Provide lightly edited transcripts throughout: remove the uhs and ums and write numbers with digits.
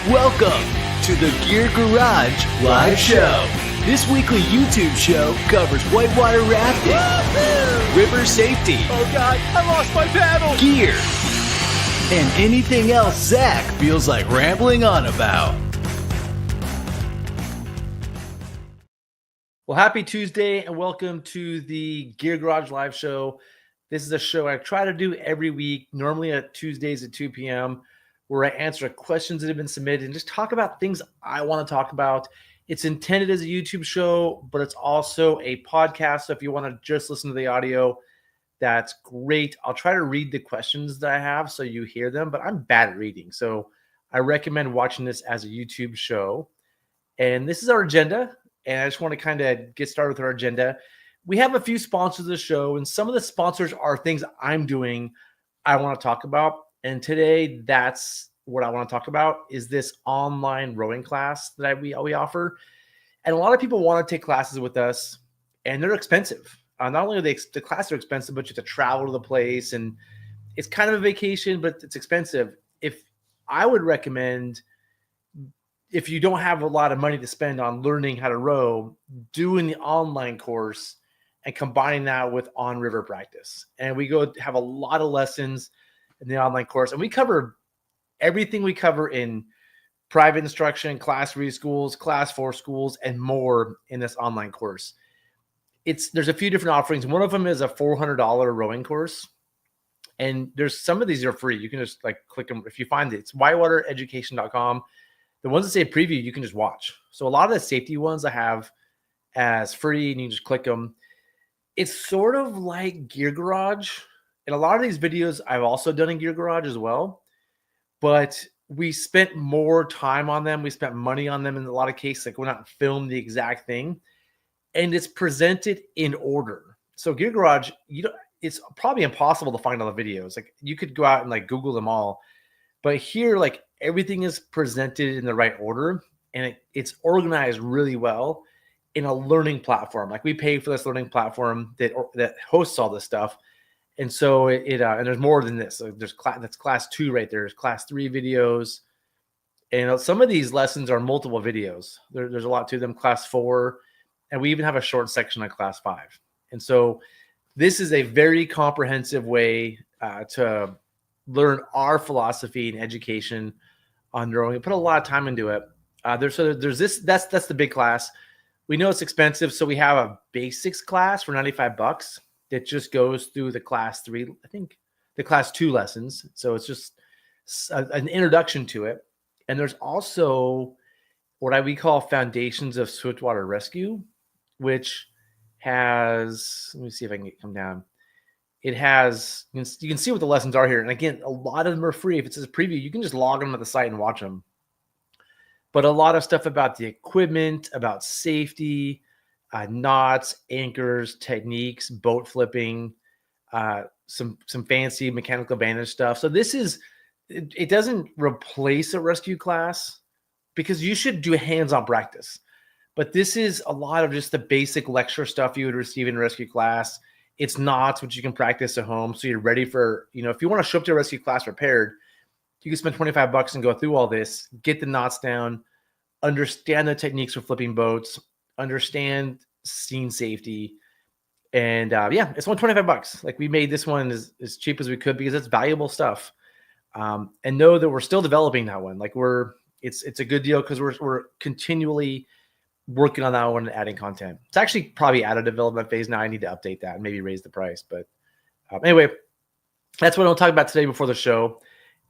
Welcome to the Gear Garage Live Show. This weekly YouTube show covers whitewater rafting, river safety, oh God, I lost my paddle, gear, and anything else Zach feels like rambling on about. Well, happy Tuesday and welcome to the Gear Garage Live Show. This is a show I try to do every week, normally at Tuesdays at 2 p.m., where I answer questions that have been submitted and just talk about things I want to talk about. It's intended as a YouTube show, but it's also a podcast. So if you want to just listen to the audio, that's great. I'll try to read the questions that I have so you hear them, but I'm bad at reading. So I recommend watching this as a YouTube show. And this is our agenda. And I just want to kind of get started with our agenda. We have a few sponsors of the show, and some of the sponsors are things I'm doing I want to talk about. And today, that's what I want to talk about is this online rowing class that we offer. And a lot of people want to take classes with us, and they're expensive. Not only are the classes are expensive, but you have to travel to the place, and it's kind of a vacation, but it's expensive. I would recommend, if you don't have a lot of money to spend on learning how to row, doing the online course and combining that with on-river practice. And we go have a lot of lessons in the online course, and we cover everything we cover in private instruction, class 3 schools, class 4 schools, and more in this online course. There's a few different offerings. One of them is a $400 rowing course, and there's some of these are free. You can just click them if you find it. It's whitewatereducation.com. The ones that say preview, you can just watch. So a lot of the safety ones I have as free, and you can just click them. It's sort of like Gear Garage. And a lot of these videos I've also done in Gear Garage as well. But we spent more time on them. We spent money on them in a lot of cases. We're not filmed the exact thing. And it's presented in order. So Gear Garage, it's probably impossible to find all the videos. You could go out and Google them all. But here, everything is presented in the right order, and it's organized really well in a learning platform. We pay for this learning platform that hosts all this stuff, and so and there's more than this. That's class 2 right there. There's class 3 videos, and some of these lessons are multiple videos. There's a lot to them. Class 4, and we even have a short section on class 5. And so this is a very comprehensive way to learn our philosophy and education on rowing. We put a lot of time into it. There's this. That's the big class. We know it's expensive, so we have a basics class for $95 that just goes through the class 3. I think the class 2 lessons. So it's just an introduction to it. And there's also what we call Foundations of Swiftwater Rescue, which has. Let me see if I can come down. It has, you can see what the lessons are here. And again, a lot of them are free. If it says preview, you can just log them at the site and watch them. But a lot of stuff about the equipment, about safety, knots, anchors, techniques, boat flipping, some fancy mechanical advantage stuff. So it doesn't replace a rescue class because you should do hands-on practice. But this is a lot of just the basic lecture stuff you would receive in a rescue class. It's knots, which you can practice at home. So you're ready for, if you want to show up to a rescue class prepared, you can spend $25 and go through all this, get the knots down, understand the techniques for flipping boats, understand scene safety. And it's only $25. We made this one as cheap as we could because it's valuable stuff. And know that we're still developing that one. It's a good deal because we're continually working on that one and adding content. It's actually probably out of development phase now. I need to update that and maybe raise the price. But anyway, that's what I'll talk about today before the show.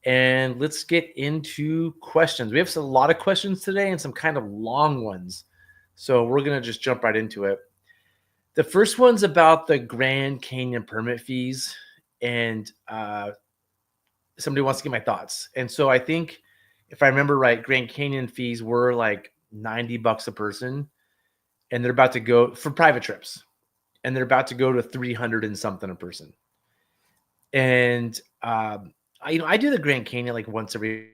And let's get into questions. We have a lot of questions today and some kind of long ones. So we're going to just jump right into it. The first one's about the Grand Canyon permit fees. And somebody wants to get my thoughts. And so I think if I remember right, Grand Canyon fees were $90 a person, and they're about to go for private trips, and they're about to go to 300 and something a person. And I do the Grand Canyon once every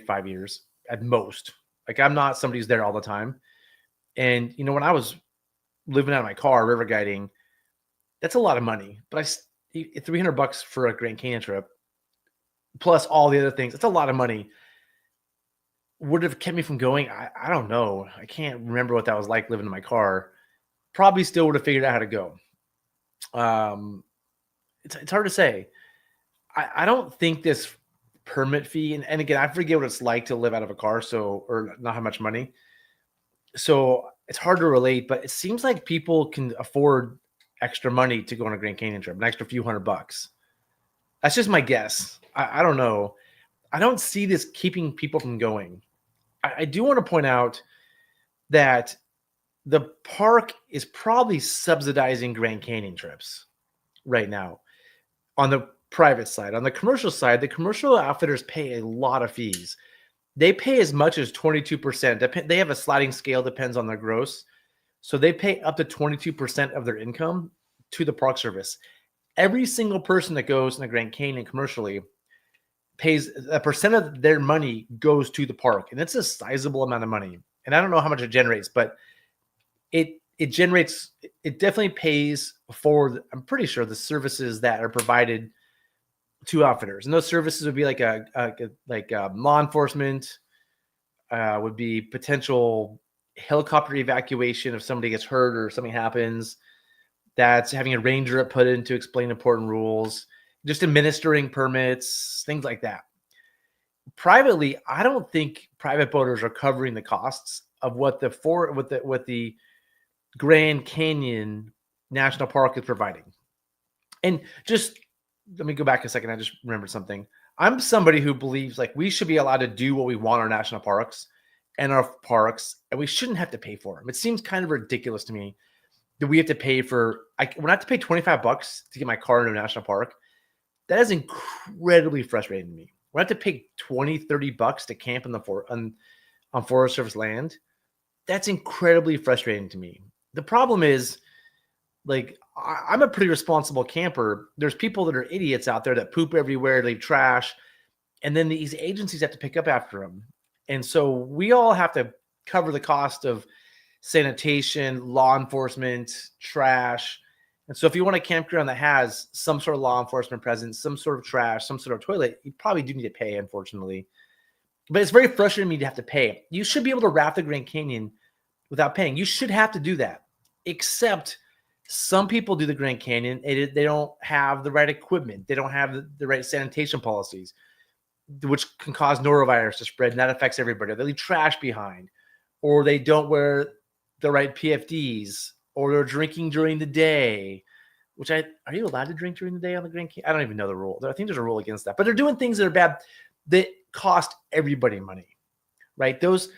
5 years at most. I'm not somebody who's there all the time. And when I was living out of my car river guiding, that's a lot of money. But $300 for a Grand Canyon trip plus all the other things, it's a lot of money. would have kept me from going? I don't know. I can't remember what that was like living in my car. Probably still would have figured out how to go. It's hard to say. I don't think this permit fee, and again, I forget what it's like to live out of a car, or not have much money. So it's hard to relate, but it seems like people can afford extra money to go on a Grand Canyon trip, an extra few $100. That's just my guess. I don't know. I don't see this keeping people from going. I do want to point out that the park is probably subsidizing Grand Canyon trips right now on the private side. On the commercial side, the commercial outfitters pay a lot of fees. They pay as much as 22%. They have a sliding scale, depends on their gross. So they pay up to 22% of their income to the Park Service. Every single person that goes in the Grand Canyon commercially pays a percent of their money goes to the park. And it's a sizable amount of money. And I don't know how much it generates, but it definitely pays for, I'm pretty sure, the services that are provided to outfitters. And those services would be like law enforcement, would be potential helicopter evacuation if somebody gets hurt or something happens. That's having a ranger put in to explain important rules, just administering permits, things like that. Privately, I don't think private boaters are covering the costs of what the Grand Canyon National Park is providing. And just let me go back a second. I just remembered something. I'm somebody who believes like we should be allowed to do what we want in our national parks and our parks, and we shouldn't have to pay for them. It seems kind of ridiculous to me that we have to pay when I have to pay $25 to get my car into a national park. That is incredibly frustrating to me. When I have to pay $20, $30 to camp on Forest Service land, that's incredibly frustrating to me. The problem is, like, I'm a pretty responsible camper. There's people that are idiots out there that poop everywhere, leave trash, and then these agencies have to pick up after them. And so we all have to cover the cost of sanitation, law enforcement, trash. And so if you want a campground that has some sort of law enforcement presence, some sort of trash, some sort of toilet, you probably do need to pay, unfortunately. But it's very frustrating to me to have to pay. You should be able to raft the Grand Canyon without paying. You should have to do that, except some people do the Grand Canyon. They don't have the right equipment. They don't have the right sanitation policies, which can cause norovirus to spread, and that affects everybody. They leave trash behind, or they don't wear the right PFDs, or they're drinking during the day, are you allowed to drink during the day on the Grand Canyon? I don't even know the rule. I think there's a rule against that, but they're doing things that are bad that cost everybody money, right? Those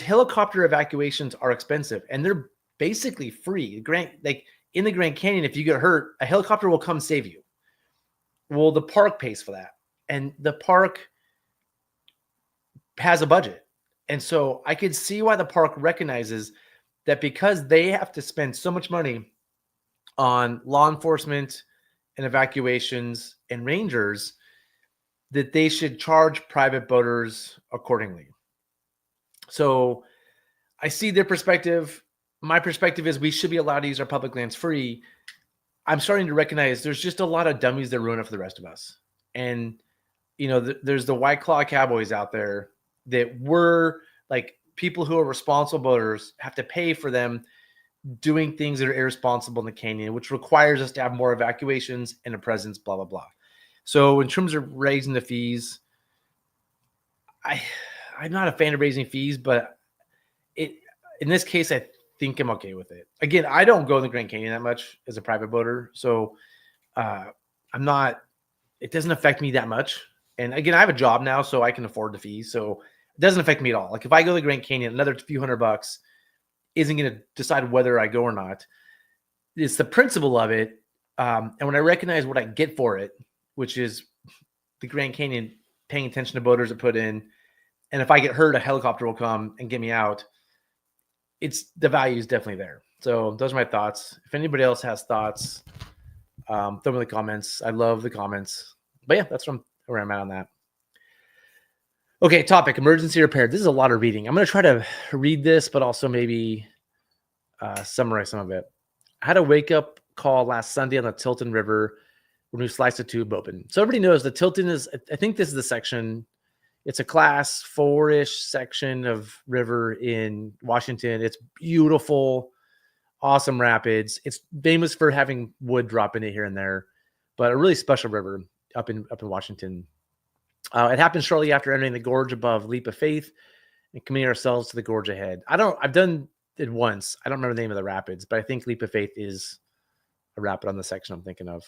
helicopter evacuations are expensive, and they're basically free. In the Grand Canyon, if you get hurt, a helicopter will come save you. Well, the park pays for that, and the park has a budget. And so I could see why the park recognizes that because they have to spend so much money on law enforcement and evacuations and rangers, that they should charge private boaters accordingly. So I see their perspective. My perspective is we should be allowed to use our public lands free. I'm starting to recognize there's just a lot of dummies that ruin it for the rest of us. And, there's the White Claw Cowboys out there that were like people who are responsible boaters have to pay for them doing things that are irresponsible in the canyon, which requires us to have more evacuations and a presence, blah, blah, blah. So in terms of raising the fees, I'm not a fan of raising fees, but in this case, I think I'm okay with it. Again, I don't go in the Grand Canyon that much as a private boater, so it doesn't affect me that much. And again, I have a job now, so I can afford the fees, so it doesn't affect me at all. Like if I go to the Grand Canyon, another few $100 isn't going to decide whether I go or not. It's the principle of it. And when I recognize what I get for it, which is the Grand Canyon paying attention to boaters that put in, and if I get hurt, a helicopter will come and get me out. The value is definitely there. So those are my thoughts. If anybody else has thoughts, throw them in the comments. I love the comments. But yeah, that's where I'm at on that. Okay, topic, emergency repair. This is a lot of reading. I'm going to try to read this, but also maybe summarize some of it. I had a wake-up call last Sunday on the Tilton River when we sliced a tube open. So everybody knows the Tilton is, I think this is the section It's a class 4-ish section of river in Washington. It's beautiful, awesome rapids. It's famous for having wood drop in it here and there, but a really special river up in Washington. It happened shortly after entering the gorge above Leap of Faith and committing ourselves to the gorge ahead. I've done it once. I don't remember the name of the rapids, but I think Leap of Faith is a rapid on the section I'm thinking of.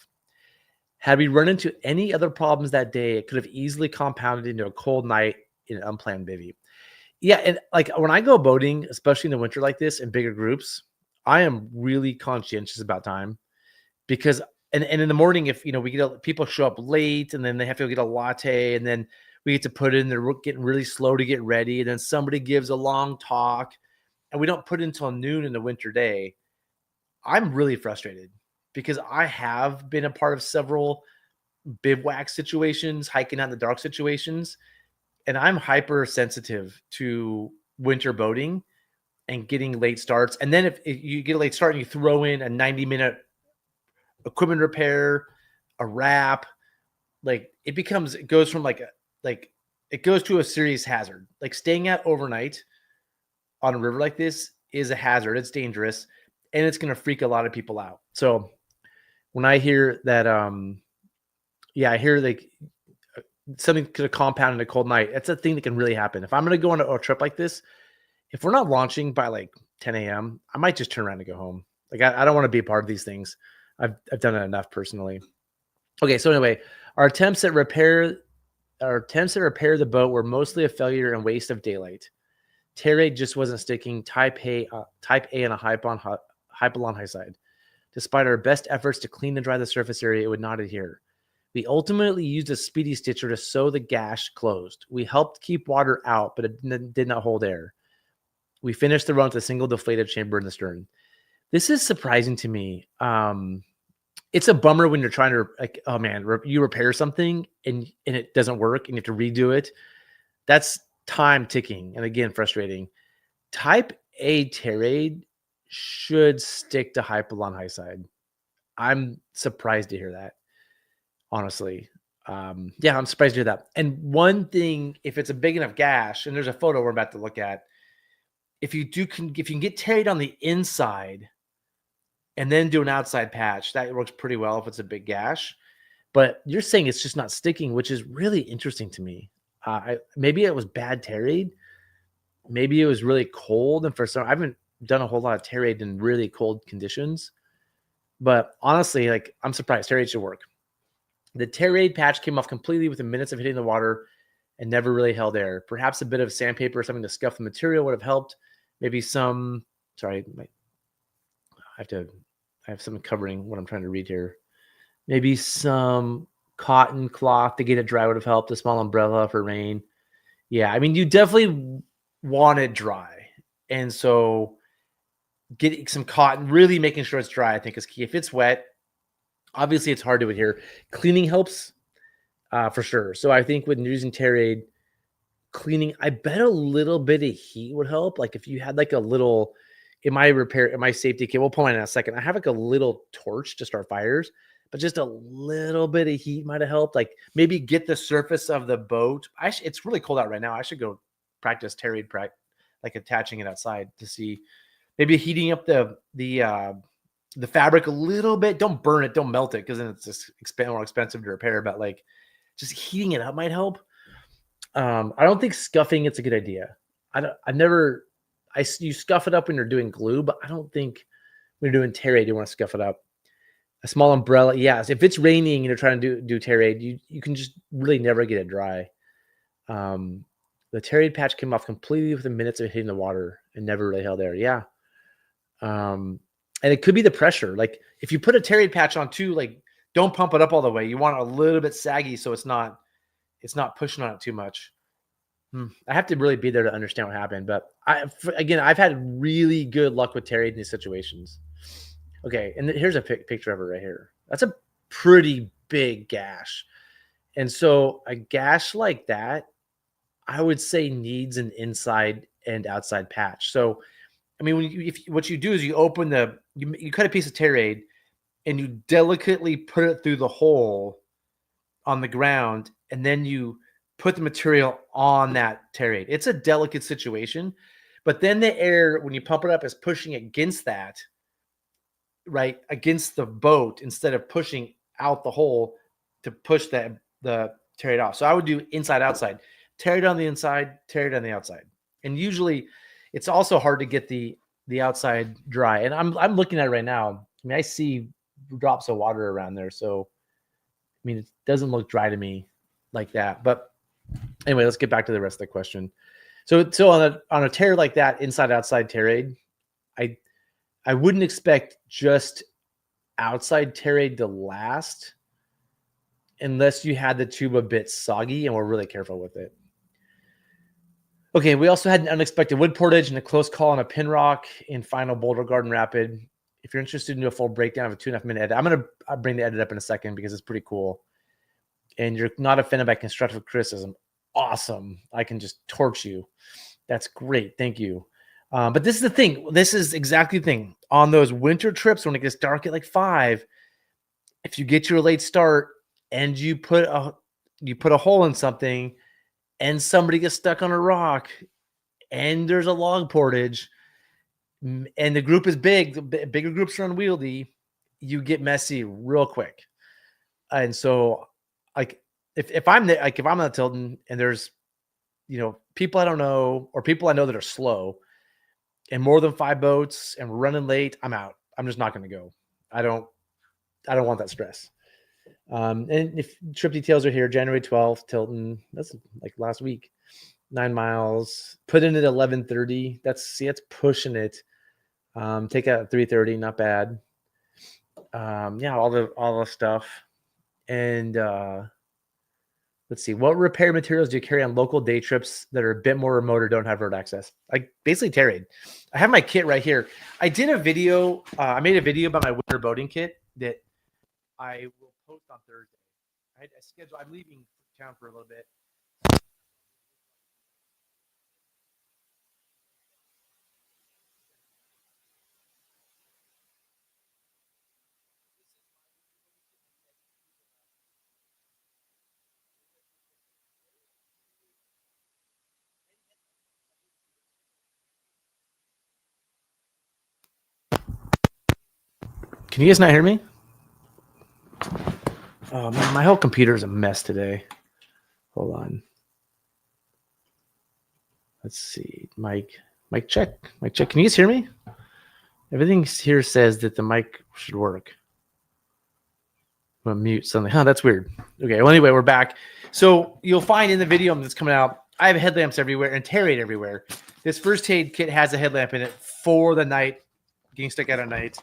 Had we run into any other problems that day, it could have easily compounded into a cold night in an unplanned bivvy. Yeah, and like when I go boating, especially in the winter like this in bigger groups, I am really conscientious about time because and in the morning, if we get people show up late and then they have to go get a latte and then we get to put in, they're getting really slow to get ready, and then somebody gives a long talk and we don't put it until noon in the winter day. I'm really frustrated because I have been a part of several bivouac situations, hiking out in the dark situations, and I'm hypersensitive to winter boating and getting late starts. And then if you get a late start and you throw in a 90-minute equipment repair, a wrap, like it goes from it goes to a serious hazard. Like staying out overnight on a river like this is a hazard. It's dangerous and it's going to freak a lot of people out. So when I hear that, I hear like something could have compounded a cold night. That's a thing that can really happen. If I'm going to go on a trip like this, if we're not launching by like 10 a.m., I might just turn around and go home. Like I don't want to be a part of these things. I've done it enough personally. Okay, so anyway, our attempts at repair the boat were mostly a failure and waste of daylight. Terraid just wasn't sticking. Type A and a hypalon high side. Despite our best efforts to clean and dry the surface area, it would not adhere. We ultimately used a speedy stitcher to sew the gash closed. We helped keep water out, but it did not hold air. We finished the run with a single deflated chamber in the stern. This is surprising to me. It's a bummer when you're trying to, like, oh man, you repair something and it doesn't work and you have to redo it. That's time ticking. And again, frustrating. Type A Terraid should stick to hypalon high side. I'm surprised to hear that, honestly. I'm surprised to hear that. And one thing, if it's a big enough gash, and there's a photo we're about to look at, if you can get terraid on the inside and then do an outside patch, that works pretty well if it's a big gash. But you're saying it's just not sticking, which is really interesting to me. Maybe it was bad terraid. Maybe it was really cold, and for some, I haven't done a whole lot of terraid in really cold conditions. But honestly, like, I'm surprised. Terraid should work. The terraid patch came off completely within minutes of hitting the water and never really held air. Perhaps a bit of sandpaper or something to scuff the material would have helped. Maybe some, I have something covering what I'm trying to read here. Maybe some cotton cloth to get it dry would have helped. A small umbrella for rain. Yeah, I mean, you definitely want it dry. And so getting some cotton, really making sure it's dry, I think is key. If it's wet, obviously it's hard to adhere. Cleaning helps for sure. So I think when using terraid, cleaning, I bet a little bit of heat would help. Like if you had like a little, in my safety kit, we'll pull mine in a second. I have like a little torch to start fires, but just a little bit of heat might have helped. Like maybe get the surface of the boat. It's really cold out right now. I should go practice terraid, like attaching it outside to see, maybe heating up the fabric a little bit. Don't burn it, don't melt it, because then it's just more expensive to repair. But like just heating it up might help. I don't think scuffing it's a good idea. You scuff it up when you're doing glue, but I don't think when you're doing terraid you want to scuff it up. A small umbrella, yes. If it's raining and you're trying to do terraid, you can just really never get it dry. The terraid patch came off completely within minutes of hitting the water and never really held air. Yeah. And it could be the pressure. Like if you put a terraid patch on too, like don't pump it up all the way. You want it a little bit saggy so it's not pushing on it too much. I have to really be there to understand what happened. But I've had really good luck with terraid in these situations. Okay, and here's a picture of it right here. That's a pretty big gash. And so a gash like that, I would say needs an inside and outside patch. So, I mean, what you do is you open you cut a piece of terraid and you delicately put it through the hole on the ground, and then you put the material on that tear aid. It's a delicate situation, but then the air, when you pump it up, is pushing against that, right, against the boat instead of pushing out the hole to push the tear aid off. So I would do inside outside, tear it on the inside, tear it on the outside, and usually it's also hard to get the outside dry. And I'm looking at it right now. I mean, I see drops of water around there, so I mean, it doesn't look dry to me like that. But anyway, let's get back to the rest of the question. So on a tear like that, inside outside tear aid, I wouldn't expect just outside tear aid to last unless you had the tube a bit soggy and we're really careful with it. Okay, we also had an unexpected wood portage and a close call on a pin rock in final Boulder Garden Rapid. If you're interested in a full breakdown of a 2.5 minute edit, I'm going to bring the edit up in a second because it's pretty cool. And you're not offended by constructive criticism. Awesome. I can just torch you. That's great. Thank you. But this is the thing. This is exactly the thing. On those winter trips, when it gets dark at like 5, if you get your late start and you put a hole in something and somebody gets stuck on a rock and there's a log portage and the group is big, the bigger groups are unwieldy, you get messy real quick. And so like if I'm there, like if I'm on Tilton and there's, people I don't know or people I know that are slow and more than 5 boats and we're running late, I'm out. I'm just not going to go. I don't want that stress. And if trip details are here, January 12th, Tilton, that's like last week, 9 miles, put in at 11:30. That's pushing it. Take out 3:30, not bad. All the stuff. And let's see, what repair materials do you carry on local day trips that are a bit more remote or don't have road access? Like basically tear aid. I have my kit right here. I did a video. I made a video about my winter boating kit that I will post on Thursday. I'm leaving town for a little bit. Can you guys not hear me? Oh man, my whole computer is a mess today. Hold on. Let's see. Mic check. Can you guys hear me? Everything here says that the mic should work. I'm gonna mute something. That's weird. Okay. Well, anyway, we're back. So you'll find in the video that's coming out, I have headlamps everywhere and tear aid everywhere. This first aid kit has a headlamp in it for the night, getting stuck out at night.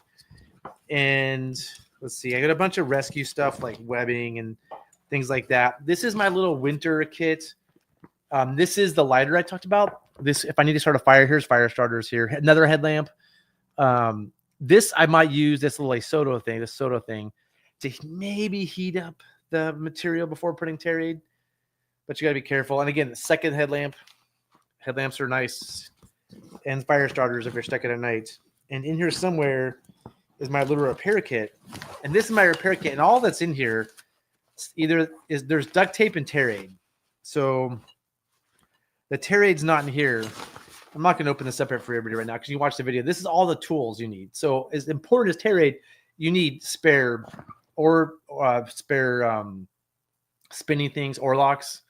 And let's see, I got a bunch of rescue stuff like webbing and things like that. This is my little winter kit. This is the lighter I talked about. This, if I need to start a fire, here's fire starters here. Another headlamp. This I might use this little soda thing to maybe heat up the material before putting tear aid. But you got to be careful. And again, the second headlamp. Headlamps are nice. And fire starters if you're stuck at night. And in here somewhere is my little repair kit. And this is my repair kit. And all that's in here there's duct tape and tear aid. So the tear aid's not in here. I'm not going to open this up for everybody right now because you watch the video. This is all the tools you need. So as important as tear aid, you need spare spinning things, oarlocks.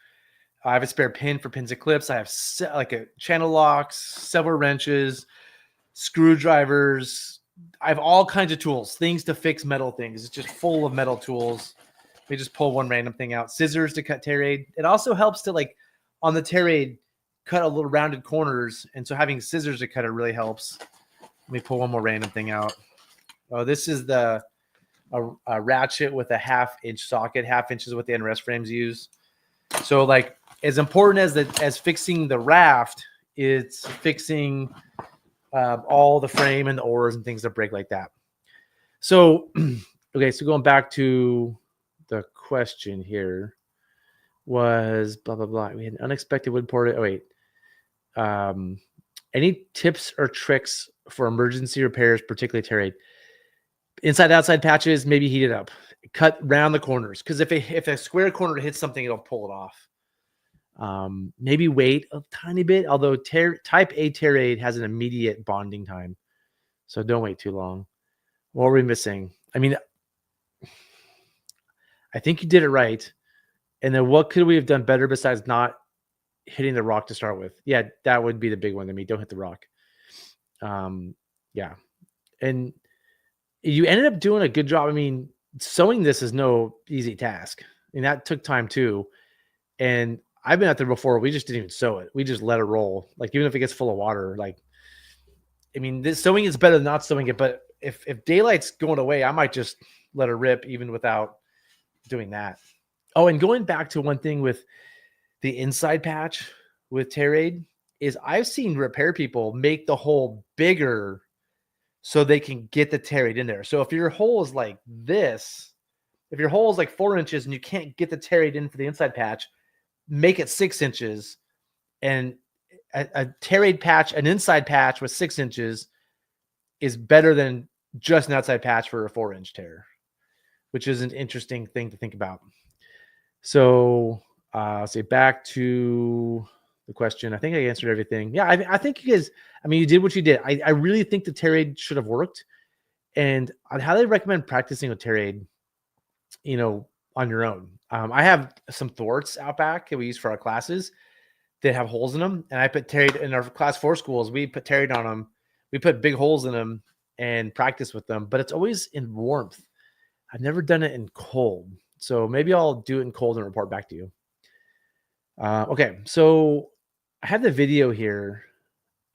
I have a spare pin for pins and clips. I have like a channel locks, several wrenches, screwdrivers. I have all kinds of tools, things to fix metal things. It's just full of metal tools. They just pull one random thing out. Scissors to cut tear aid. It also helps to, like, on the tear aid, cut a little rounded corners. And so having scissors to cut it really helps. Let me pull one more random thing out. Oh, this is a ratchet with a 1/2 inch socket. 1/2 inch is what the NRS frames use. So, like, as important as fixing the raft, it's fixing all the frame and the oars and things that break like that. So, okay, so going back to the question here was blah, blah, blah. We had an unexpected wood portage. Oh, wait. Any tips or tricks for emergency repairs, particularly tear aid? Inside, outside patches, maybe heat it up. Cut round the corners. Because if a square corner hits something, it'll pull it off. Maybe wait a tiny bit, although type A tear aid has an immediate bonding time. So don't wait too long. What are we missing? I mean, I think you did it right. And then what could we have done better besides not hitting the rock to start with? Yeah, that would be the big one to me. Don't hit the rock. Yeah. And you ended up doing a good job. I mean, sewing this is no easy task. And that took time too. And I've been out there before. We just didn't even sew it. We just let it roll. Like, even if it gets full of water, like, I mean, this sewing is better than not sewing it. But if daylight's going away, I might just let it rip even without doing that. Oh, and going back to one thing with the inside patch with tear aid is I've seen repair people make the hole bigger so they can get the tear aid in there. So if your hole is like this, if your hole is like 4 inches and you can't get the tear aid in for the inside patch, make it 6 inches, and a tear aid patch, an inside patch with 6 inches is better than just an outside patch for a 4-inch tear, which is an interesting thing to think about. So say back to the question. I think I answered everything. Yeah, I think you guys, I mean, you did what you did. I really think the tear aid should have worked. And I'd highly recommend practicing with tear aid, on your own. I have some thwarts out back that we use for our classes that have holes in them. And I put tear aid in our class 4 schools. We put tear aid on them. We put big holes in them and practice with them, but it's always in warmth. I've never done it in cold. So maybe I'll do it in cold and report back to you. Okay, so I have the video here,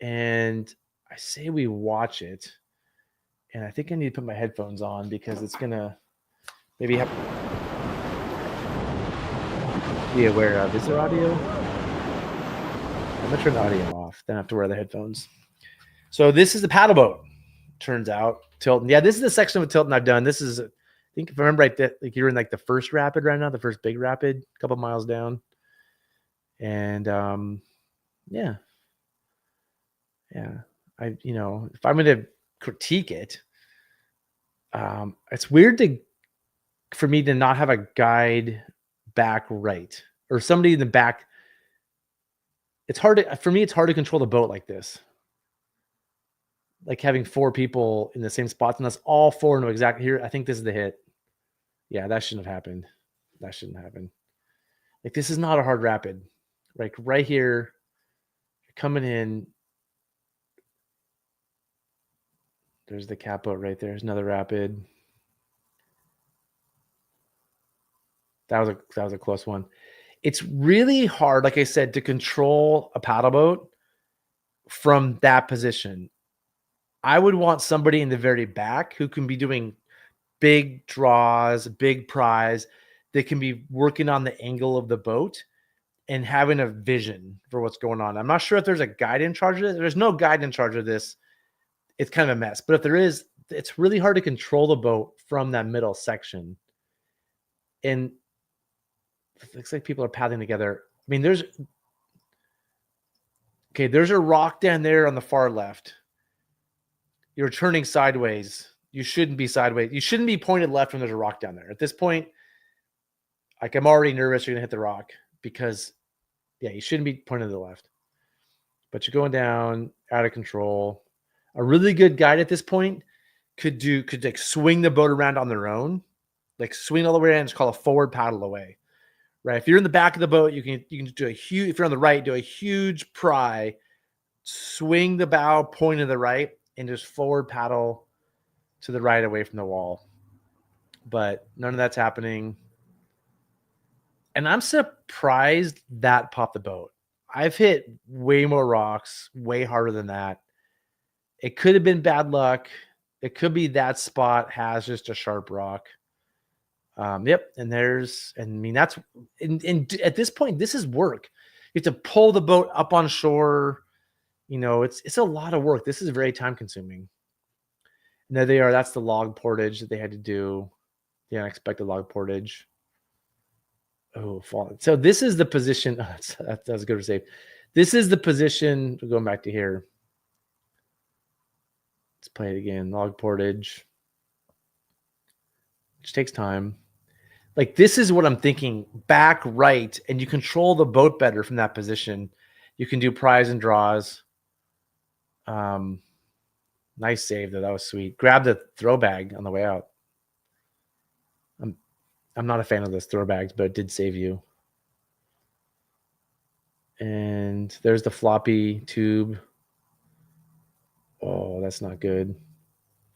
and I say we watch it. And I think I need to put my headphones on because it's going to maybe have to be aware of. Is there audio? I'm going to turn the audio off. Then I have to wear the headphones. So this is the paddle boat, turns out. Tilton. Yeah, this is the section of Tilton I've done. This is, I think if I remember right, that like you're in like the first rapid right now, the first big rapid, a couple miles down. And yeah. If I'm going to critique it, it's weird for me to not have a guide back right, or somebody in the back. It's hard to control the boat like this. Like having 4 people in the same spots, unless all 4 know exactly here. I think this is the hit. Yeah, that shouldn't have happened. That shouldn't happen. Like, this is not a hard rapid. Like right here, you're coming in. There's the cat boat right there. There's another rapid. That was a close one. It's really hard, like I said, to control a paddle boat from that position. I would want somebody in the very back who can be doing big draws, big pries, that can be working on the angle of the boat and having a vision for what's going on. I'm not sure if there's a guide in charge of this. There's no guide in charge of this. It's kind of a mess. But if there is, it's really hard to control the boat from that middle section. And it looks like people are paddling together. I mean, there's a rock down there on the far left. You're turning sideways. You shouldn't be sideways. You shouldn't be pointed left when there's a rock down there. At this point, like, I'm already nervous you're going to hit the rock because, yeah, you shouldn't be pointed to the left. But you're going down, out of control. A really good guide at this point could like swing the boat around on their own, like swing all the way around. It's called a forward paddle away, right? If you're in the back of the boat, you can do a huge. If you're on the right, do a huge pry, swing the bow, point to the right, and just forward paddle to the right away from the wall. But none of that's happening. And I'm surprised that popped the boat. I've hit way more rocks, way harder than that. It could have been bad luck. It could be that spot has just a sharp rock. Yep. And that's at this point, this is work. You have to pull the boat up on shore. It's a lot of work. This is very time consuming. And there they are. That's the log portage that they had to do. The unexpected log portage. Oh, falling. So this is the position. That's good to say. This is the position. We're going back to here. Let's play it again. Log portage, which takes time. Like this is what I'm thinking, back right, and you control the boat better from that position. You can do prize and draws. Nice save though. That was sweet. Grab the throw bag on the way out. I'm not a fan of those throw bags, but it did save you. And there's the floppy tube. Oh, that's not good.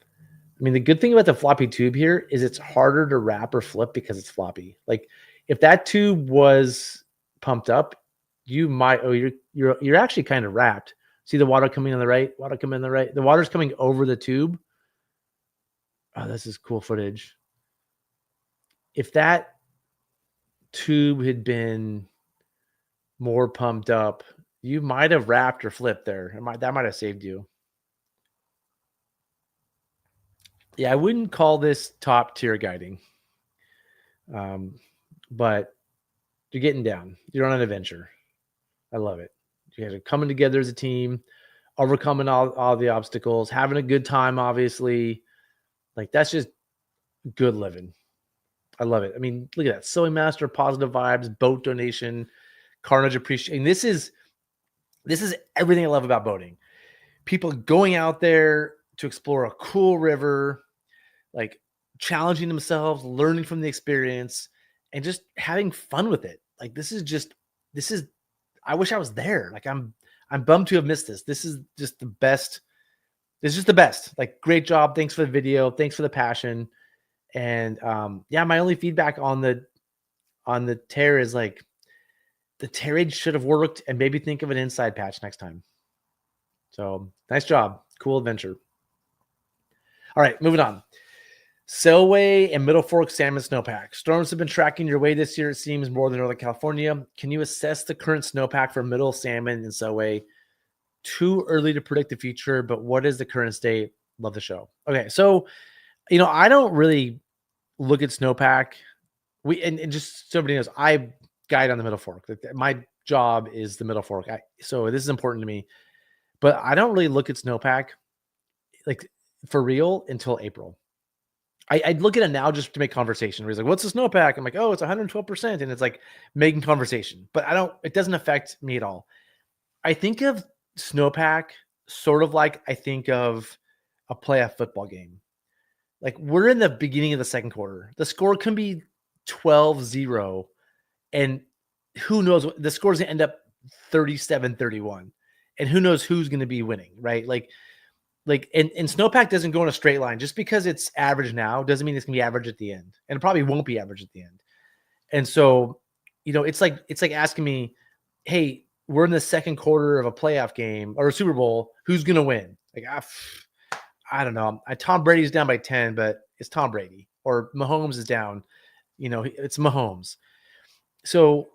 I mean, the good thing about the floppy tube here is it's harder to wrap or flip because it's floppy. Like if that tube was pumped up, you might you're actually kind of wrapped. See the water coming on the right, water coming on the right. The water's coming over the tube. Oh, this is cool footage. If that tube had been more pumped up, you might have wrapped or flipped there. That might have saved you. Yeah, I wouldn't call this top tier guiding. But you're getting down. You're on an adventure. I love it. You guys are coming together as a team, overcoming all the obstacles, having a good time, obviously. Like that's just good living. I love it. I mean, look at that. Sewing Master, positive vibes, boat donation, Carnage appreciation. This is everything I love about boating. People going out there to explore a cool river, like challenging themselves, learning from the experience, and just having fun with it. Like this is I wish I was there. Like I'm bummed to have missed this. This is just the best. This is just the best. Like great job. Thanks for the video. Thanks for the passion. And yeah, my only feedback on the tear is like the tearage should have worked, and maybe think of an inside patch next time. So nice job. Cool adventure. All right, moving on. Sailway and Middle Fork salmon snowpack. Storms have been tracking your way this year, it seems, more than Northern California. Can you assess the current snowpack for middle salmon and Sailway? Too early to predict the future, but what is the current state? Love the show. Okay, so I don't really look at snowpack. And just so everybody knows, I guide on the Middle Fork. My job is the Middle Fork. So this is important to me. But I don't really look at snowpack like for real until April. I'd look at it now just to make conversation. Where he's like, "What's the snowpack?" I'm like, "Oh, it's 112%," and it's like making conversation. But it doesn't affect me at all. I think of snowpack sort of like I think of a playoff football game. Like we're in the beginning of the second quarter. The score can be 12-0, and who knows? The score is going to end up 37-31, and who knows who's going to be winning, right? And snowpack doesn't go in a straight line. Just because it's average now doesn't mean it's gonna be average at the end, and it probably won't be average at the end. And so, it's like asking me, "Hey, we're in the second quarter of a playoff game or a Super Bowl. Who's gonna win?" Like, I don't know. Tom Brady's down by 10, but it's Tom Brady. Or Mahomes is down. It's Mahomes. So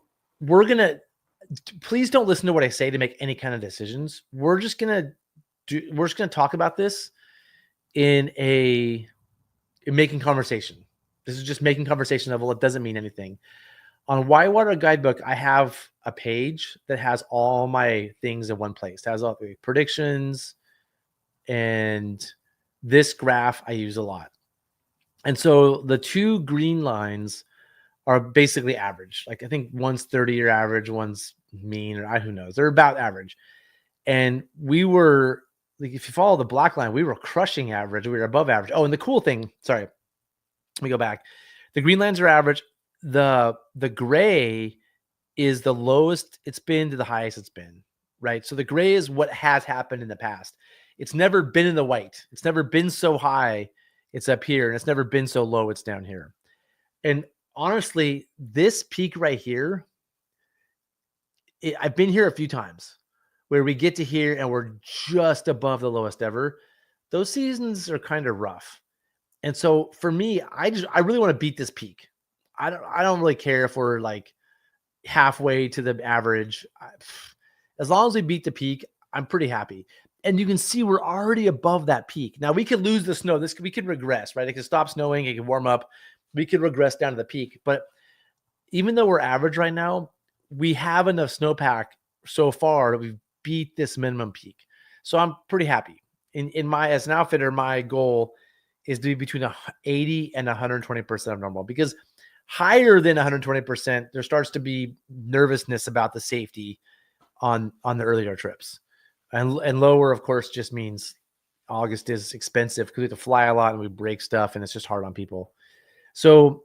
please don't listen to what I say to make any kind of decisions. We're just gonna talk about this in making conversation. This is just making conversation level. It doesn't mean anything. On Whitewater Guidebook, I have a page that has all my things in one place. It has all the predictions, and this graph I use a lot. And so the two green lines are basically average. Like I think one's 30-year average, one's mean, or who knows. They're about average. And we were, like, if you follow the black line, we were crushing average. We were above average. Oh, and the cool thing, sorry, let me go back. The green lines are average. The gray is the lowest it's been to the highest it's been, right? So the gray is what has happened in the past. It's never been in the white. It's never been so high. It's up here, and it's never been so low. It's down here. And honestly, this peak right here, I've been here a few times where we get to here and we're just above the lowest ever. Those seasons are kind of rough. And so for me, I really want to beat this peak. I don't really care if we're like halfway to the average. As long as we beat the peak, I'm pretty happy. And you can see we're already above that peak. Now we could lose the snow. We could regress, right? It could stop snowing. It could warm up. We could regress down to the peak. But even though we're average right now, we have enough snowpack so far that we've beat this minimum peak. So I'm pretty happy. As an outfitter, my goal is to be between 80 and 120% of normal, because higher than 120%, there starts to be nervousness about the safety on the earlier trips. And lower, of course, just means August is expensive because we have to fly a lot and we break stuff and it's just hard on people. So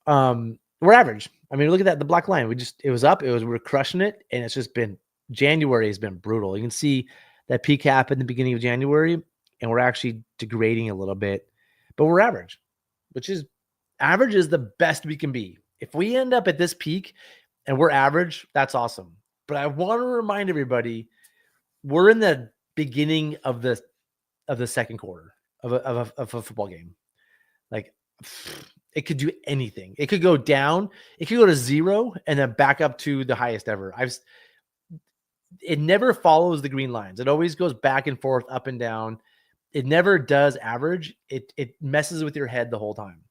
we're average. I mean, look at that, the black line. It was up, we're crushing it, and it's just been January has been brutal. You can see that peak happened in the beginning of January, and we're actually degrading a little bit, but we're average, which is average is the best we can be. If we end up at this peak and we're average, that's awesome. But I want to remind everybody, we're in the beginning of the second quarter of a football game. Like, it could do anything. It could go down. It could go to 0 and then back up to the highest ever. It never follows the green lines. It always goes back and forth, up and down. It never does average. It messes with your head the whole time.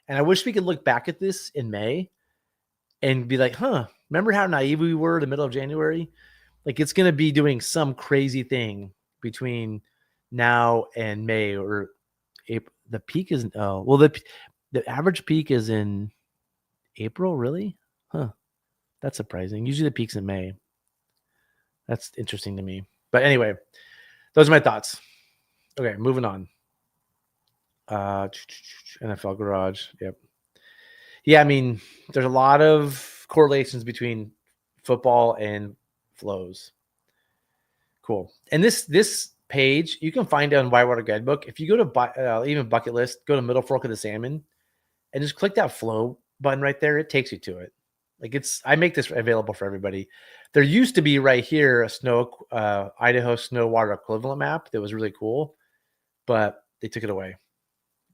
And I wish we could look back at this in May and be like, remember how naive we were in the middle of January? Like, it's going to be doing some crazy thing between now and May or April. The peak is, the average peak is in April, really? That's surprising. Usually the peak's in May. That's interesting to me. But anyway, those are my thoughts. Okay, moving on. NFL Garage. Yep. Yeah, I mean, there's a lot of correlations between football and flows. Cool. And this page you can find on Whitewater Guidebook. If you go to even Bucket List, go to Middle Fork of the Salmon, and just click that flow button right there. It takes you to it. Like, I make this available for everybody. There used to be right here a Idaho snow water equivalent map that was really cool, but they took it away.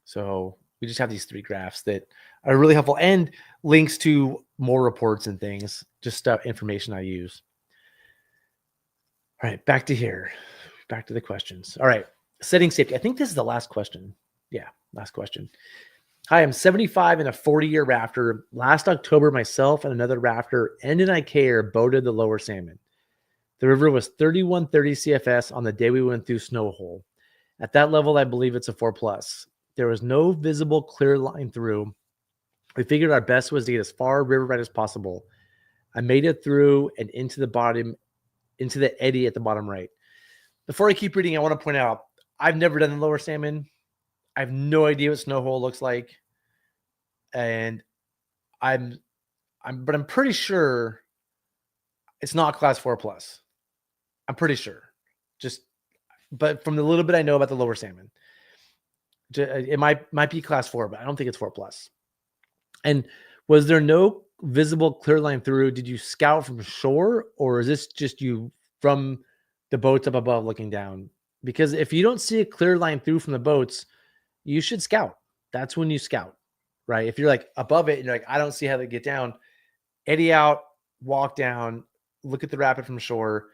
So we just have these 3 graphs that are really helpful and links to more reports and things, just stuff, information I use. All right, back to here. Back to the questions. All right, setting safety. I think this is the last question. Yeah, last question. Hi, I'm 75 and a 40-year rafter. Last October, myself and another rafter and an IKer boated the lower salmon. The river was 3130 CFS on the day we went through Snow Hole. At that level, I believe it's a 4+. There was no visible clear line through. We figured our best was to get as far river right as possible. I made it through and into the eddy at the bottom right. Before I keep reading, I want to point out, I've never done the lower salmon. I have no idea what Snow Hole looks like. And I'm pretty sure it's not class 4+. I'm pretty sure. But from the little bit I know about the lower salmon, it might be class 4, but I don't think it's 4+. And was there no visible clear line through? Did you scout from shore, or is this just you from the boats up above looking down? Because if you don't see a clear line through from the boats, you should scout. That's when you scout, right? If you're like above it and you're like, I don't see how they get down, eddy out, walk down, look at the rapid from shore.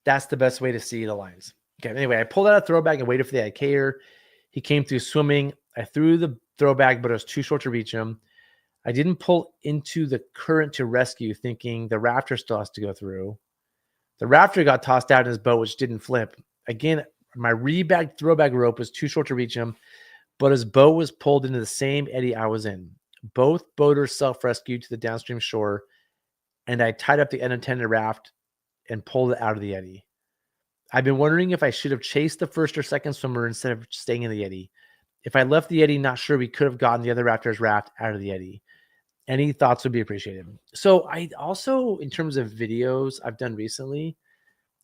That's the best way to see the lines. Okay, anyway, I pulled out a throwback and waited for the IKer. He came through swimming. I threw the throwback, but it was too short to reach him. I didn't pull into the current to rescue, thinking the rafter still has to go through. The rafter got tossed out in his boat, which didn't flip. Again, my rebagged throwback rope was too short to reach him, but his boat was pulled into the same eddy I was in. Both boaters self-rescued to the downstream shore, and I tied up the unattended raft and pulled it out of the eddy. I've been wondering if I should have chased the first or second swimmer instead of staying in the eddy. If I left the eddy, not sure we could have gotten the other rafter's raft out of the eddy. Any thoughts would be appreciated. So I also, in terms of videos I've done recently,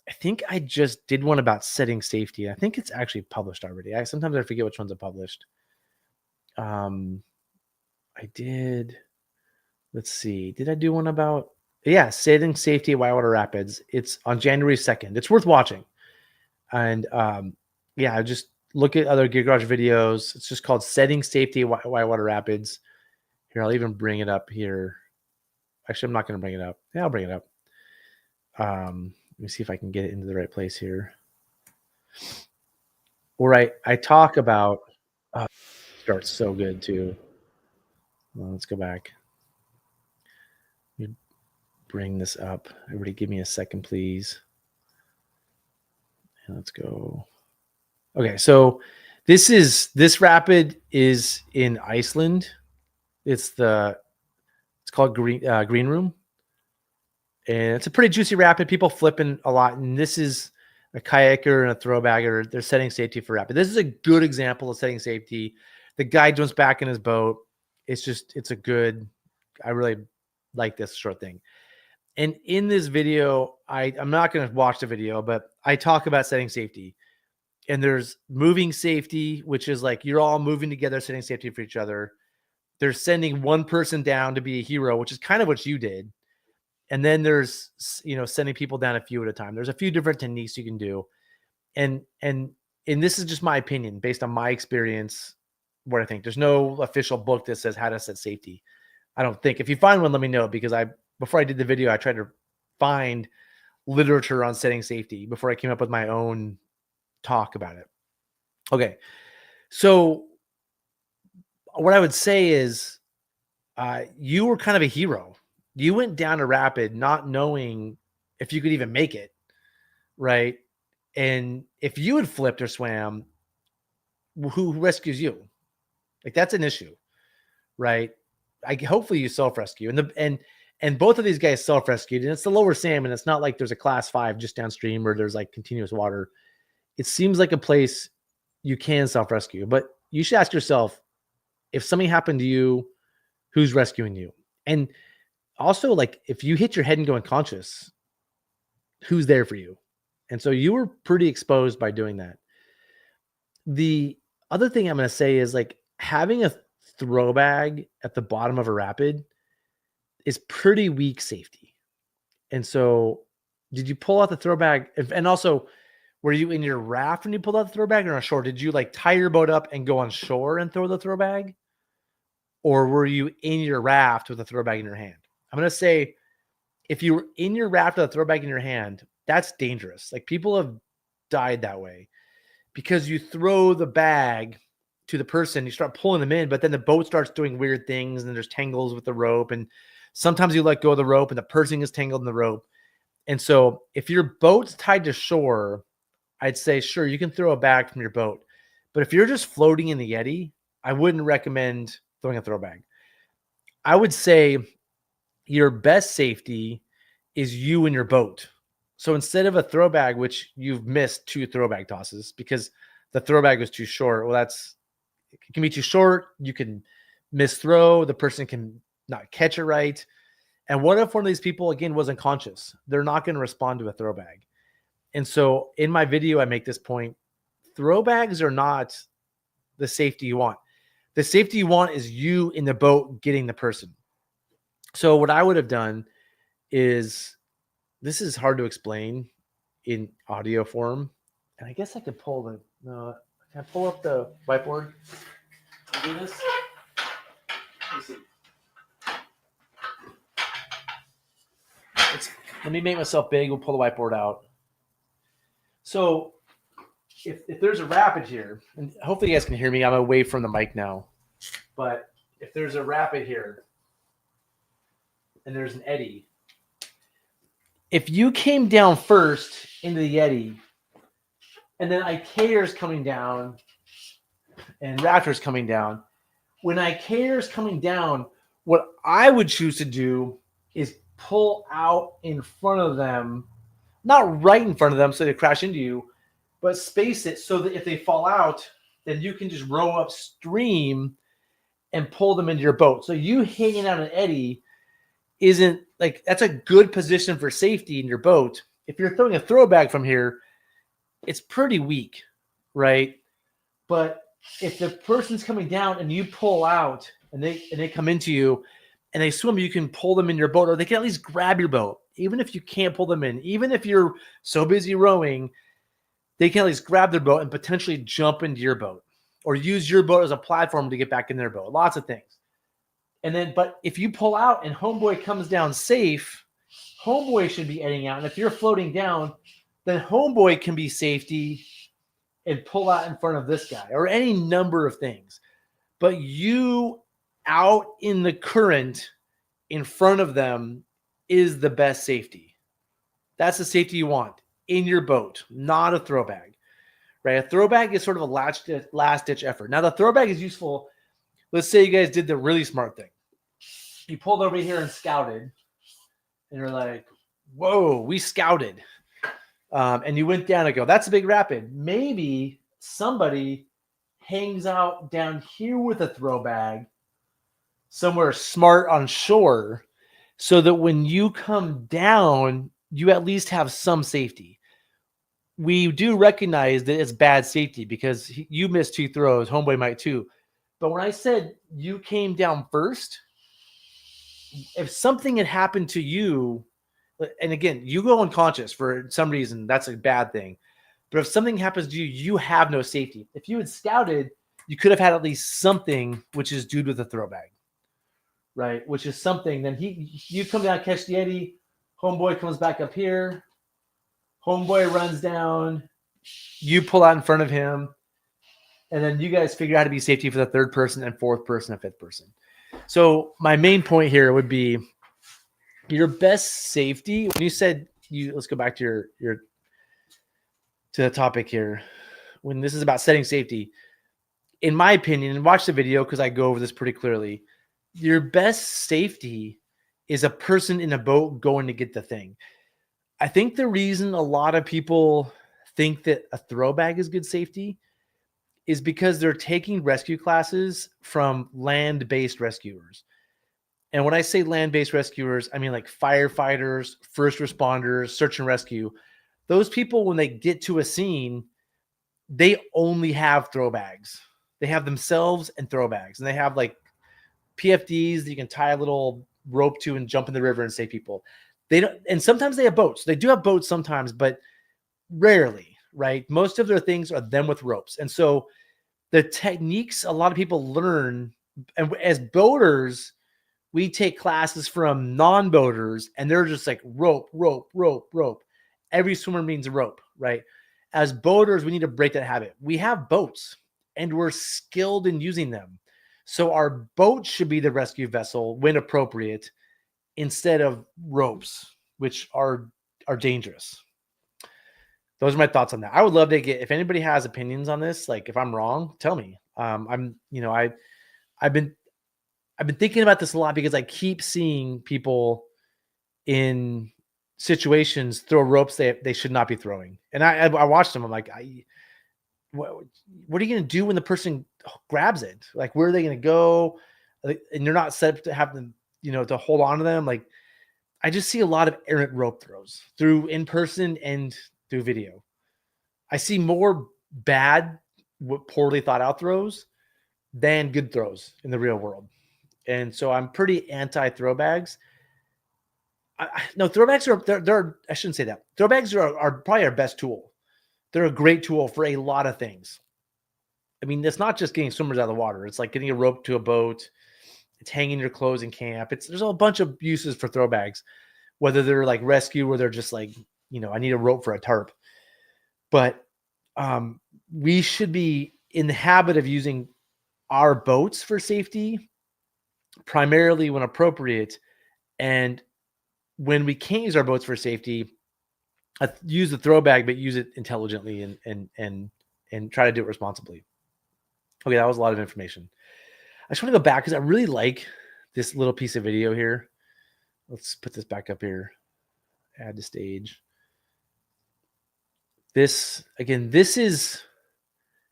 I think I just did one about setting safety. I think it's actually published already. Sometimes I forget which ones are published. I did. Let's see. Did I do one about? Yeah, setting safety at Whitewater Rapids. It's on January 2nd. It's worth watching. And yeah, just look at other Gear Garage videos. It's just called Setting Safety at Whitewater Rapids. Here, I'll even bring it up here. Actually, I'm not going to bring it up. Yeah, I'll bring it up. Let me see if I can get it into the right place here. Where I talk about, starts so good too. Well, let's go back. Let me bring this up. Everybody give me a second, please. And let's go. Okay, so this rapid is in Iceland. It's the called Green Room. And it's a pretty juicy rapid. People flipping a lot. And this is a kayaker and a throwbagger. They're setting safety for rapid. This is a good example of setting safety. The guy jumps back in his boat. I really like this short thing. And in this video, I'm not going to watch the video, but I talk about setting safety. And there's moving safety, which is like you're all moving together, setting safety for each other. They're sending one person down to be a hero, which is kind of what you did. And then there's, sending people down a few at a time. There's a few different techniques you can do. And this is just my opinion based on my experience, what I think. There's no official book that says how to set safety. I don't think. If you find one, let me know, because before I did the video, I tried to find literature on setting safety before I came up with my own talk about it. Okay. So what I would say is you were kind of a hero. You went down a rapid not knowing if you could even make it, right? And if you had flipped or swam, who rescues you? Like, that's an issue, right? Hopefully you self-rescue. And both of these guys self-rescued, and it's the lower salmon. It's not like there's a class 5 just downstream where there's like continuous water. It seems like a place you can self-rescue, but you should ask yourself, if something happened to you, who's rescuing you? And also, like, if you hit your head and go unconscious, who's there for you? And so you were pretty exposed by doing that. The other thing I'm going to say is, like, having a throw bag at the bottom of a rapid is pretty weak safety. And so did you pull out the throw bag? And also, were you in your raft when you pulled out the throw bag or on shore? Did you like tie your boat up and go on shore and throw the throw bag? Or were you in your raft with a throw bag in your hand? I'm going to say, if you were in your raft with a throw bag in your hand, that's dangerous. Like, people have died that way because you throw the bag to the person, you start pulling them in, but then the boat starts doing weird things and there's tangles with the rope. And sometimes you let go of the rope and the person is tangled in the rope. And so if your boat's tied to shore, I'd say, sure, you can throw a bag from your boat. But if you're just floating in the eddy, I wouldn't recommend throwing a throw bag. I would say your best safety is you and your boat. So instead of a throw bag, which you've missed 2 throw bag tosses because the throw bag was too short. Well, it can be too short. You can miss throw. The person can not catch it right. And what if one of these people, again, wasn't conscious? They're not going to respond to a throw bag. And so in my video, I make this point. Throw bags are not the safety you want. The safety you want is you in the boat getting the person. So what I would have done is, this is hard to explain in audio form. And I guess I could can I pull up the whiteboard and do this? Let me see. Let me make myself big. We'll pull the whiteboard out. So if there's a rapid here, and hopefully you guys can hear me. I'm away from the mic now. But if there's a rapid here and there's an eddy, if you came down first into the eddy and then IKers coming down and Raptors coming down, when IKers coming down, what I would choose to do is pull out in front of them, not right in front of them so they crash into you, but space it so that if they fall out, then you can just row upstream and pull them into your boat. So you hanging out an eddy isn't like, that's a good position for safety in your boat. If you're throwing a throw bag from here, it's pretty weak, right? But if the person's coming down and you pull out and they come into you and they swim, you can pull them in your boat, or they can at least grab your boat. Even if you can't pull them in, even if you're so busy rowing, they can at least grab their boat and potentially jump into your boat or use your boat as a platform to get back in their boat. Lots of things. And then, but if you pull out and homeboy comes down safe, homeboy should be eddying out. And if you're floating down, then homeboy can be safety and pull out in front of this guy, or any number of things. But you out in the current in front of them is the best safety. That's the safety you want in your boat, not a throw bag, right? A throw bag is sort of a last ditch effort. Now the throw bag is useful. Let's say you guys did the really smart thing you pulled over here and scouted, and you're like, whoa, we scouted. And you went down and go, that's a big rapid. Maybe somebody hangs out down here with a throw bag somewhere smart on shore so that when you come down, you at least have some safety. We do recognize that it's bad safety because you missed 2 throws. Homeboy might too. But when I said you came down first, if something had happened to you, and again, you go unconscious for some reason, that's a bad thing. But if something happens to you, you have no safety. If you had scouted, you could have had at least something, which is dude with a throw bag, right? Which is something. Then you come down, catch the eddy. Homeboy comes back up here. Homeboy runs down. You pull out in front of him. And then you guys figure out how to be safety for the third person and fourth person and fifth person. So my main point here would be your best safety. When you said let's go back to your to the topic here. When this is about setting safety, in my opinion, and watch the video because I go over this pretty clearly, your best safety is a person in a boat going to get the thing. I think the reason a lot of people think that a throw bag is good safety is because they're taking rescue classes from land-based rescuers. And when I say land-based rescuers, I mean like firefighters, first responders, search and rescue. Those people, when they get to a scene, they only have throw bags. They have themselves and throw bags. And they have like PFDs that you can tie a little rope to and jump in the river and save people. They don't, and sometimes they have boats. They do have boats sometimes, but rarely, right? Most of their things are them with ropes. And so the techniques a lot of people learn, and as boaters, we take classes from non-boaters, and they're just like rope, rope, rope, rope. Every swimmer means a rope, right? As boaters, we need to break that habit. We have boats, and we're skilled in using them. So our boat should be the rescue vessel when appropriate, instead of ropes, which are dangerous. Those are my thoughts on that. I would love to get, if anybody has opinions on this, like if I'm wrong, tell me. I've been thinking about this a lot because I keep seeing people in situations throw ropes they should not be throwing. And I watched them. I'm like, what are you going to do when the person grabs it? Like, where are they going to go? And you're not set up to have them, to hold on to them. Like, I just see a lot of errant rope throws through in person and through video. I see more bad, poorly thought out throws than good throws in the real world. And so I'm pretty anti throw bags. No, throwbacks are, I shouldn't say that. Throwbacks are probably our best tool. They're a great tool for a lot of things. I mean, it's not just getting swimmers out of the water. It's like getting a rope to a boat. It's hanging your clothes in camp. There's a bunch of uses for throwbacks, whether they're like rescue or they're just like, I need a rope for a tarp. But we should be in the habit of using our boats for safety, primarily when appropriate. And when we can't use our boats for safety, use the throw bag, but use it intelligently and try to do it responsibly. Okay, that was a lot of information. I just want to go back because I really like this little piece of video here. Let's put this back up here. Add to stage. This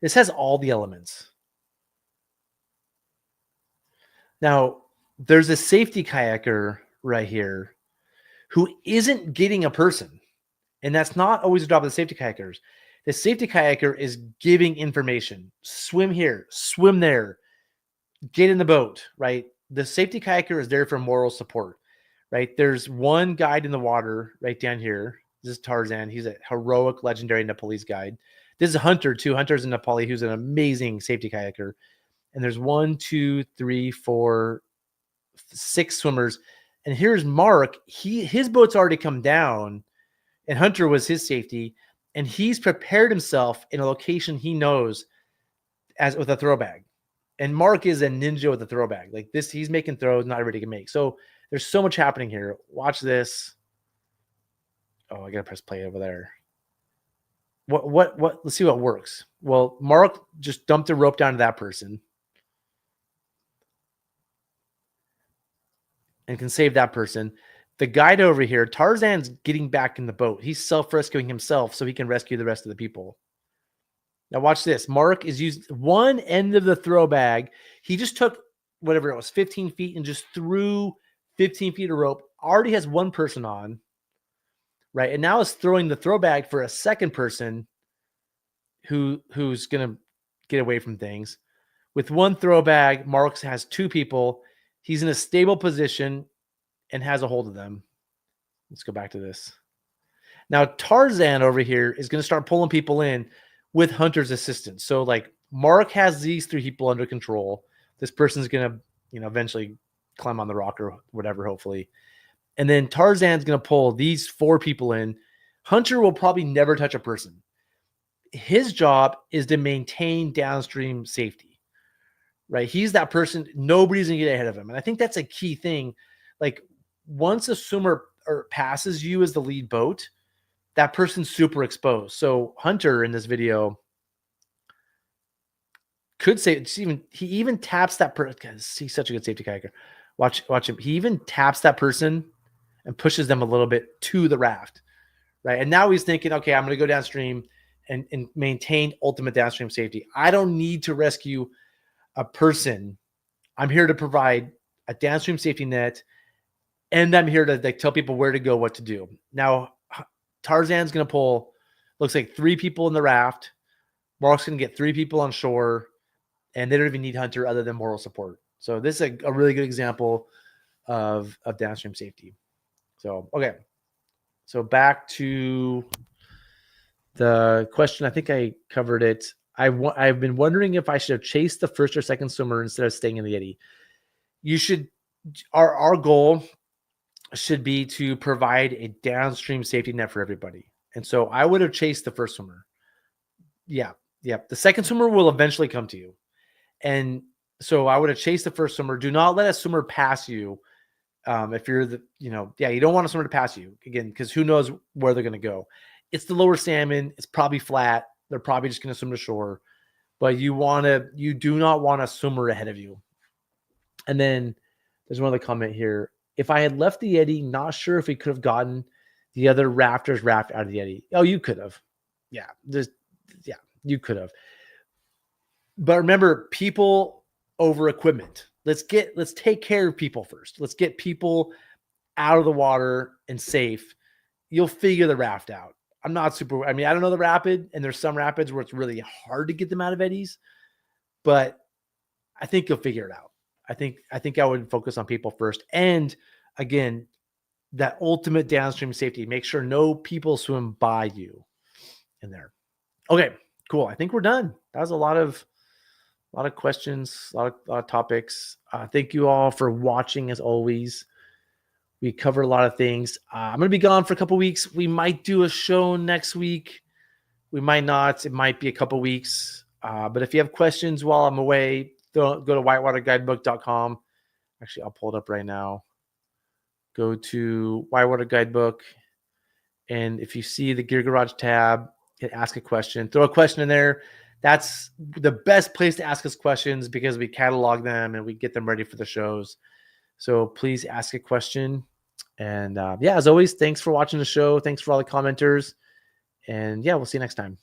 has all the elements. Now, there's a safety kayaker right here who isn't getting a person. And that's not always the job of the safety kayakers. The safety kayaker is giving information. Swim here, swim there, get in the boat, right? The safety kayaker is there for moral support, right? There's one guide in the water right down here. This is Tarzan. He's a heroic, legendary Nepalese guide. This is Hunter, too. Hunter's in Nepal, who's an amazing safety kayaker. And there's 1, 2, 3, 4, 6 swimmers. And here's Mark. His boat's already come down, and Hunter was his safety. And he's prepared himself in a location he knows as with a throw bag. And Mark is a ninja with a throw bag. Like this, he's making throws not everybody can make. So there's so much happening here. Watch this. Oh, I gotta press play over there. What? Let's see what works. Well, Mark just dumped a rope down to that person. and can save that person. The guide over here, Tarzan's getting back in the boat. He's self-rescuing himself so he can rescue the rest of the people. Now watch this. Mark is using one end of the throw bag. He just took whatever it was, 15 feet, and just threw 15 feet of rope. Already has one person on, right? And now is throwing the throw bag for a second person who's going to get away from things. With one throw bag, Mark has two people. He's in a stable position and has a hold of them. Let's go back to this. Now, Tarzan over here is going to start pulling people in with Hunter's assistance. So, like, Mark has these three people under control. This person's going to, eventually climb on the rock or whatever, hopefully. And then Tarzan's going to pull these four people in. Hunter will probably never touch a person. His job is to maintain downstream safety, right? He's that person. Nobody's going to get ahead of him. And I think that's a key thing. Like, once a swimmer passes you as the lead boat, that person's super exposed. So Hunter in this video could say he even taps that person because he's such a good safety kayaker. Watch him. He even taps that person and pushes them a little bit to the raft, right? And now he's thinking, okay, I'm going to go downstream and maintain ultimate downstream safety. I don't need to rescue a person. I'm here to provide a downstream safety net, and I'm here to tell people where to go, what to do. Now, Tarzan's going to pull, looks like 3 people in the raft. Mark's going to get 3 people on shore, and they don't even need Hunter other than moral support. So this is a really good example of downstream safety. So, okay. So back to the question. I think I covered it. I've been wondering if I should have chased the first or second swimmer instead of staying in the eddy. You should, our goal should be to provide a downstream safety net for everybody. And so I would have chased the first swimmer. Yeah. The second swimmer will eventually come to you. And so I would have chased the first swimmer. Do not let a swimmer pass you. If you're you don't want a swimmer to pass you again, because who knows where they're going to go. It's the lower salmon. It's probably flat. They're probably just going to swim to shore, but you do not want a swimmer ahead of you. And then there's one other comment here. If I had left the eddy, not sure if we could have gotten the other rafters raft out of the eddy. Oh, you could have. Yeah. You could have. But remember, people over equipment. Let's take care of people first. Let's get people out of the water and safe. You'll figure the raft out. I don't know the rapid, and there's some rapids where it's really hard to get them out of eddies, but I think you'll figure it out. I think I would focus on people first. And again, that ultimate downstream safety, make sure no people swim by you in there. Okay, cool. I think we're done. That was a lot of questions, a lot of topics. Thank you all for watching as always. We covered a lot of things. I'm going to be gone for a couple weeks. We might do a show next week. We might not. It might be a couple weeks. But if you have questions while I'm away, go to whitewaterguidebook.com. Actually, I'll pull it up right now. Go to Whitewater Guidebook. And if you see the Gear Garage tab, hit ask a question. Throw a question in there. That's the best place to ask us questions because we catalog them and we get them ready for the shows. So please ask a question. And as always, thanks for watching the show. Thanks for all the commenters. And we'll see you next time.